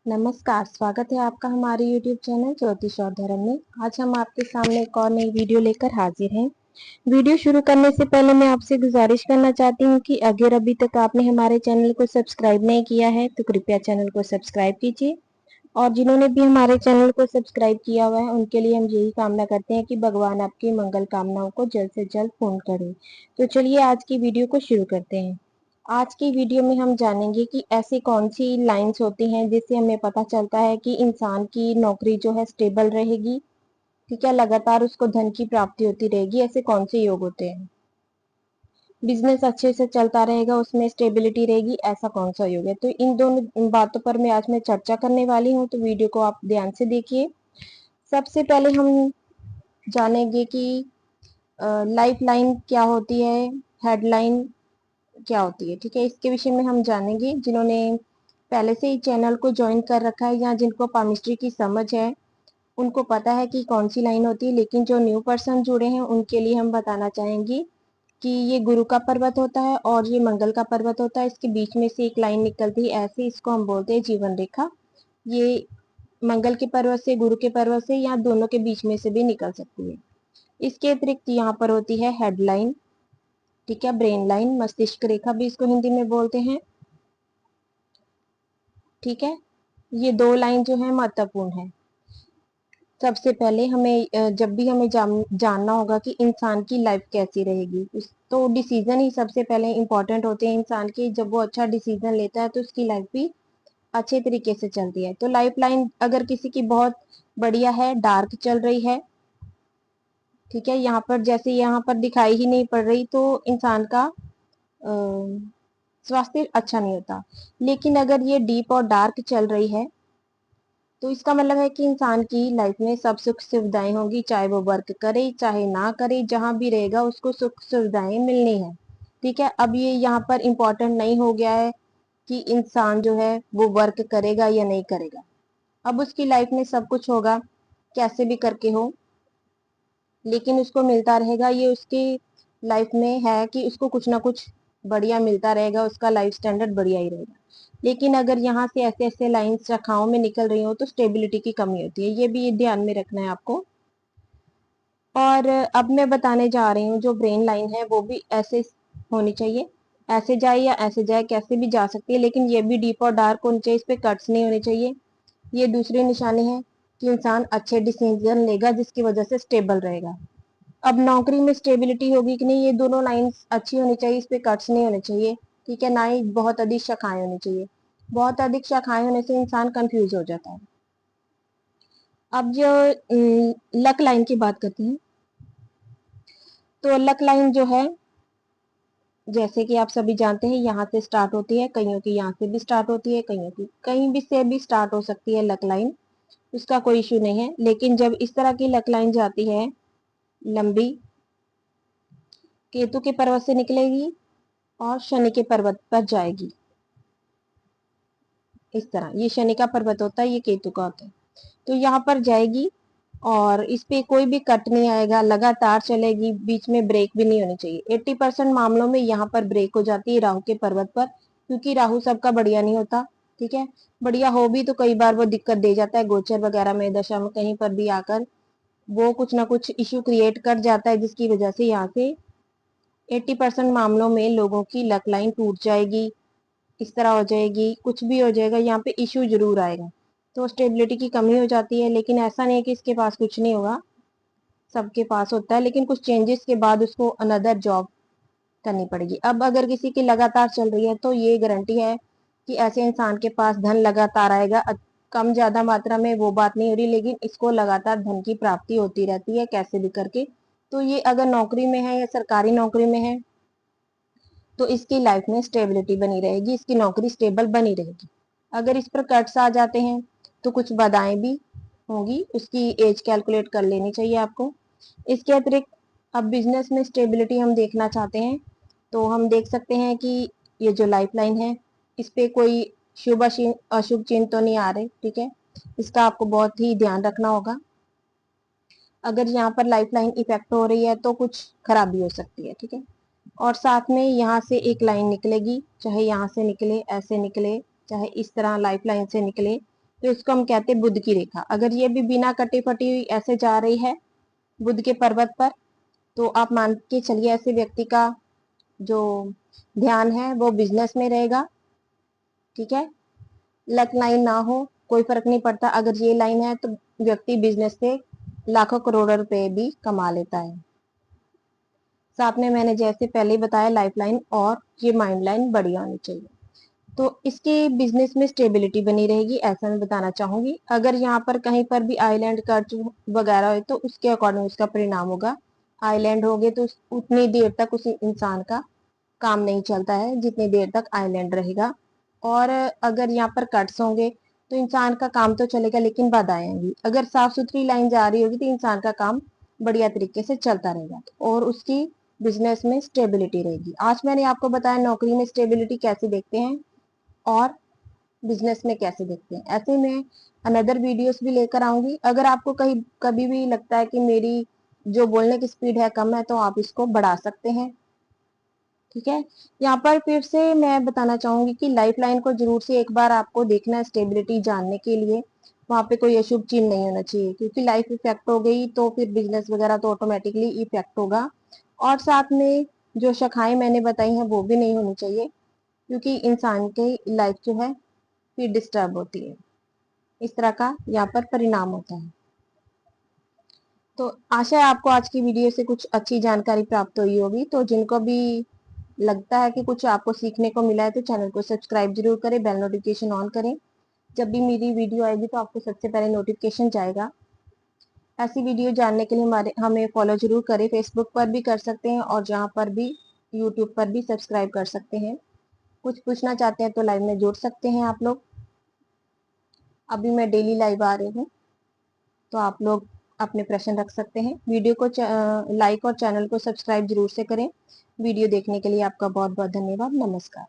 नमस्कार, स्वागत है आपका हमारे YouTube चैनल ज्योतिष और धर्म में। आज हम आपके सामने एक और नई वीडियो लेकर हाजिर हैं। वीडियो शुरू करने से पहले मैं आपसे गुजारिश करना चाहती हूँ कि अगर अभी तक आपने हमारे चैनल को सब्सक्राइब नहीं किया है तो कृपया चैनल को सब्सक्राइब कीजिए। और जिन्होंने भी हमारे चैनल को सब्सक्राइब किया हुआ है उनके लिए हम यही कामना करते हैं कि भगवान आपकी मंगल कामनाओं को जल्द से जल्द पूर्ण करें। तो चलिए आज की वीडियो को शुरू करते हैं। आज की वीडियो में हम जानेंगे कि ऐसी कौन सी लाइंस होती हैं जिससे हमें पता चलता है कि इंसान की नौकरी जो है स्टेबल रहेगी, ठीक है, लगातार उसको धन की प्राप्ति होती रहेगी। ऐसे कौन से योग होते हैं? बिजनेस अच्छे से चलता रहेगा, उसमें स्टेबिलिटी रहेगी, ऐसा कौन सा योग है? तो इन दोनों बातों पर मैं चर्चा करने वाली हूँ, तो वीडियो को आप ध्यान से देखिए। सबसे पहले हम जानेंगे कि लाइफ लाइन क्या होती है, हेडलाइन क्या होती है, ठीक है, इसके विषय में हम जानेंगे। जिन्होंने पहले से ही चैनल को ज्वाइन कर रखा है या जिनको पामिस्ट्री की समझ है उनको पता है कि कौन सी लाइन होती है, लेकिन जो न्यू पर्सन जुड़े हैं उनके लिए हम बताना चाहेंगे कि ये गुरु का पर्वत होता है और ये मंगल का पर्वत होता है। इसके बीच में से एक लाइन निकलती है, ऐसे इसको हम बोलते हैं जीवन रेखा। ये मंगल के पर्वत से, गुरु के पर्वत से या दोनों के बीच में से भी निकल सकती है। इसके अतिरिक्त यहाँ पर होती है हेडलाइन, ठीक है, ब्रेन लाइन, मस्तिष्क रेखा भी इसको हिंदी में बोलते हैं, ठीक है। ये दो लाइन जो है महत्वपूर्ण है। सबसे पहले हमें जब भी हमें जानना होगा कि इंसान की लाइफ कैसी रहेगी, तो डिसीजन ही सबसे पहले इंपॉर्टेंट होते हैं इंसान के। जब वो अच्छा डिसीजन लेता है तो उसकी लाइफ भी अच्छे तरीके से चलती है। तो लाइफ लाइन अगर किसी की बहुत बढ़िया है, डार्क चल रही है, ठीक है, यहाँ पर जैसे यहाँ पर दिखाई ही नहीं पड़ रही, तो इंसान का स्वास्थ्य अच्छा नहीं होता। लेकिन अगर ये डीप और डार्क चल रही है तो इसका मतलब है कि इंसान की लाइफ में सब सुख सुविधाएं होंगी, चाहे वो वर्क करे चाहे ना करे, जहां भी रहेगा उसको सुख सुविधाएं मिलनी है, ठीक है। अब ये यहाँ पर इम्पोर्टेंट नहीं हो गया है कि इंसान जो है वो वर्क करेगा या नहीं करेगा। अब उसकी लाइफ में सब कुछ होगा, कैसे भी करके हो, लेकिन उसको मिलता रहेगा। ये उसकी लाइफ में है कि उसको कुछ ना कुछ बढ़िया मिलता रहेगा, उसका लाइफ स्टैंडर्ड बढ़िया ही रहेगा। लेकिन अगर यहाँ से ऐसे ऐसे लाइंस शाखाओं में निकल रही हो तो स्टेबिलिटी की कमी होती है, ये भी ध्यान में रखना है आपको। और अब मैं बताने जा रही हूँ जो ब्रेन लाइन है वो भी ऐसे होनी चाहिए, ऐसे जाए या ऐसे जाए, कैसे भी जा सकती है, लेकिन ये भी डीप और डार्क होनी चाहिए, इस पे कट्स नहीं होने चाहिए। ये दूसरी निशानी है कि इंसान अच्छे डिसीजन लेगा जिसकी वजह से स्टेबल रहेगा। अब नौकरी में स्टेबिलिटी होगी कि नहीं, ये दोनों लाइंस अच्छी होनी चाहिए, इस पे कट्स नहीं होने चाहिए, ठीक है, ना ही बहुत अधिक शाखाएं होनी चाहिए। बहुत अधिक शाखाएं होने से इंसान कंफ्यूज हो जाता है। अब जो लक लाइन की बात करते हैं, तो लक लाइन जो है, जैसे कि आप सभी जानते हैं, यहाँ से स्टार्ट होती है, कईयों की यहाँ से भी स्टार्ट होती है, कईयों की कहीं भी से भी स्टार्ट हो सकती है लक लाइन, उसका कोई इश्यू नहीं है। लेकिन जब इस तरह की लक लाइन जाती है लंबी, केतु के पर्वत से निकलेगी और शनि के पर्वत पर जाएगी, इस तरह। ये शनि का पर्वत होता है, ये केतु का होता है। तो यहाँ पर जाएगी और इस पे कोई भी कट नहीं आएगा, लगातार चलेगी, बीच में ब्रेक भी नहीं होनी चाहिए। 80% मामलों में यहाँ पर ब्रेक हो जाती है राहु के पर्वत पर, क्योंकि राहु सबका बढ़िया नहीं होता, ठीक है। बढ़िया हो भी तो कई बार वो दिक्कत दे जाता है, गोचर वगैरह में, दशा में, कहीं पर भी आकर वो कुछ ना कुछ इश्यू क्रिएट कर जाता है, जिसकी वजह से यहाँ से 80% मामलों में लोगों की लक लाइन टूट जाएगी, इस तरह हो जाएगी, कुछ भी हो जाएगा, यहाँ पे इश्यू जरूर आएगा। तो स्टेबिलिटी की कमी हो जाती है। लेकिन ऐसा नहीं है कि इसके पास कुछ नहीं होगा, सबके पास होता है, लेकिन कुछ चेंजेस के बाद उसको अनदर जॉब करनी पड़ेगी। अब अगर किसी की लगातार चल रही है तो ये गारंटी है कि ऐसे इंसान के पास धन लगातार आएगा। कम ज्यादा मात्रा में वो बात नहीं हो रही, लेकिन इसको लगातार धन की प्राप्ति होती रहती है कैसे भी करके। तो ये अगर नौकरी में है या सरकारी नौकरी में है तो इसकी लाइफ में स्टेबिलिटी बनी रहेगी, इसकी नौकरी स्टेबल बनी रहेगी। अगर इस पर कट्स आ जाते हैं तो कुछ बाधाएं भी होंगी, उसकी एज कैलकुलेट कर लेनी चाहिए आपको। इसके अतिरिक्त अब बिजनेस में स्टेबिलिटी हम देखना चाहते हैं तो हम देख सकते हैं कि ये जो लाइफ लाइन है इस पे कोई शुभ अशुभ चिन्ह तो नहीं आ रहे, ठीक है, इसका आपको बहुत ही ध्यान रखना होगा। अगर यहाँ पर लाइफ लाइन इफेक्ट हो रही है तो कुछ खराबी हो सकती है, ठीक है। और साथ में यहाँ से एक लाइन निकलेगी, चाहे यहाँ से निकले, ऐसे निकले, चाहे इस तरह लाइफ लाइन से निकले, तो इसको हम कहते हैं बुध की रेखा। अगर ये भी बिना कटी फटी हुई ऐसे जा रही है बुध के पर्वत पर, तो आप मान के चलिए ऐसे व्यक्ति का जो ध्यान है वो बिजनेस में रहेगा। ठीक है, लक लाइन ना हो कोई फर्क नहीं पड़ता, अगर ये लाइन है तो व्यक्ति बिजनेस से लाखों करोड़ों रुपए भी कमा लेता है। साथ में मैंने जैसे पहले ही बताया लाइफ लाइन और ये माइंड लाइन बढ़िया होनी चाहिए, तो इसके बिजनेस में स्टेबिलिटी बनी रहेगी, ऐसा मैं बताना चाहूंगी। अगर यहाँ पर कहीं पर भी आइलैंड कर्ज वगैरह हो तो उसके अकॉर्डिंग उसका परिणाम होगा। आइलैंड हो गए तो उतनी देर तक उस इंसान का काम नहीं चलता है जितनी देर तक आइलैंड रहेगा। और अगर यहाँ पर कट्स होंगे तो इंसान का काम तो चलेगा लेकिन बाधाएं आएंगी। अगर साफ सुथरी लाइन जा रही होगी तो इंसान का काम बढ़िया तरीके से चलता रहेगा और उसकी बिजनेस में स्टेबिलिटी रहेगी। आज मैंने आपको बताया नौकरी में स्टेबिलिटी कैसे देखते हैं और बिजनेस में कैसे देखते हैं। ऐसे में अनदर वीडियोस भी लेकर आऊंगी। अगर आपको कहीं कभी भी लगता है कि मेरी जो बोलने की स्पीड है कम है तो आप इसको बढ़ा सकते हैं। ठीक है, यहाँ पर फिर से मैं बताना चाहूंगी कि लाइफ लाइन को जरूर से एक बार आपको देखना है स्टेबिलिटी जानने के लिए। वहां पे कोई अशुभ चिन्ह नहीं होना चाहिए, क्योंकि लाइफ इफेक्ट हो गई तो फिर बिजनेस वगैरह तो ऑटोमेटिकली इफेक्ट होगा। और साथ में जो शाखाएं मैंने बताई हैं वो भी नहीं होनी चाहिए, क्योंकि इंसान की लाइफ जो है फिर डिस्टर्ब होती है। इस तरह का यहाँ पर परिणाम होता है। तो आशा है आपको आज की वीडियो से कुछ अच्छी जानकारी प्राप्त हुई होगी। तो जिनको भी लगता है कि कुछ आपको सीखने को मिला है तो चैनल को सब्सक्राइब जरूर करें, बेल नोटिफिकेशन ऑन करें। जब भी मेरी वीडियो आएगी तो आपको सबसे पहले नोटिफिकेशन जाएगा। ऐसी वीडियो जानने के लिए हमें फॉलो जरूर करें। फेसबुक पर भी कर सकते हैं और जहाँ पर भी यूट्यूब पर भी सब्सक्राइब कर सकते हैं। कुछ पूछना चाहते हैं तो लाइव में जुड़ सकते हैं आप लोग। अभी मैं डेली लाइव आ रही हूँ तो आप लोग अपने प्रश्न रख सकते हैं। वीडियो को लाइक और चैनल को सब्सक्राइब जरूर से करें। वीडियो देखने के लिए आपका बहुत बहुत धन्यवाद। नमस्कार।